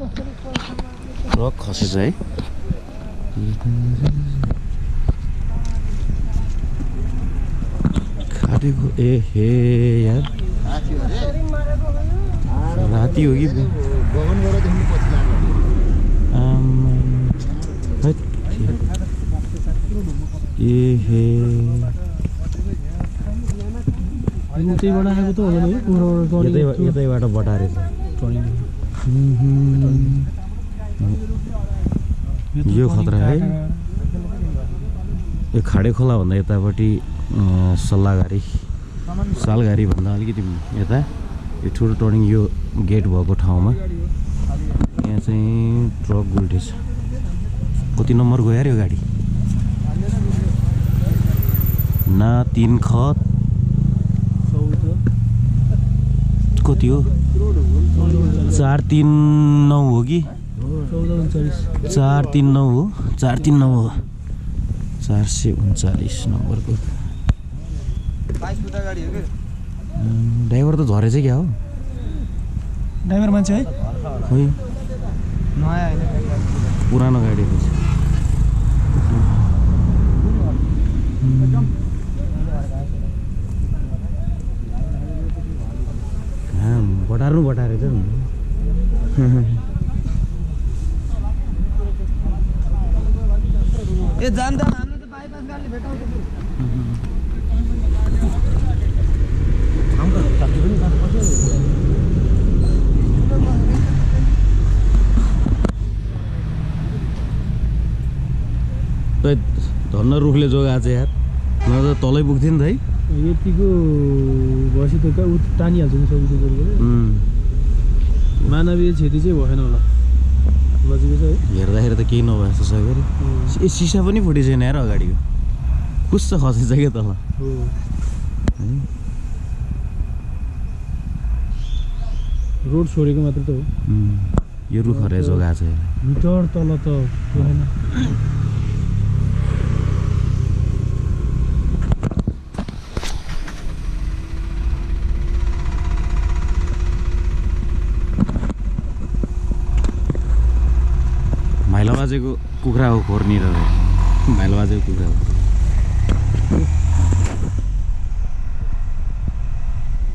truck खसेछ है खाटेको ए हे यार राति हो कि ए हे त्यहीबाट आएको त होला नि यतैबाट बटारे यो खतरा है यो खाडे खोला भन्दा यतापट्टि सालघारी भन्दा अलिकति यता यो ठुलो टर्निङ यो गेट भएको ठाउँमा यहाँ चाहिँ ट्रक गुल्टेछ कति नम्बर गयो यार यो गाडी ना 3 खत कति हो 439 हो कि 439 हो 439 हो 439 नम्बरको ड्राइभर त झरेछ क्या हो ड्राइभर मान्छे है खोइ पुरानो गाडी रहेछ बटारेछ नि ए जान्दा हामीले त बाइपास गाडीले भेटाउँछ धन्न रुखले जोगा छ यार न त तलै पुग्थ्यो नि त है यतिको भएपछि त टानिहाल्छ नि सबै गरेर मानवीय क्षति चाहिँ भएन होला बजेको छ है हेर्दाखेरि त केही नभए जस्तो छ गरी ए सिसा पनि फुटेको छैन यार अगाडिको खुस्स खसेछ क्या तल रोड छोडेको मात्र त हो यो रुखहरु जोगा छ मिटर तल त भएन माइला बाजेको कुखुरा हो खोर्नी र माइला बाजेको कुखुरा हो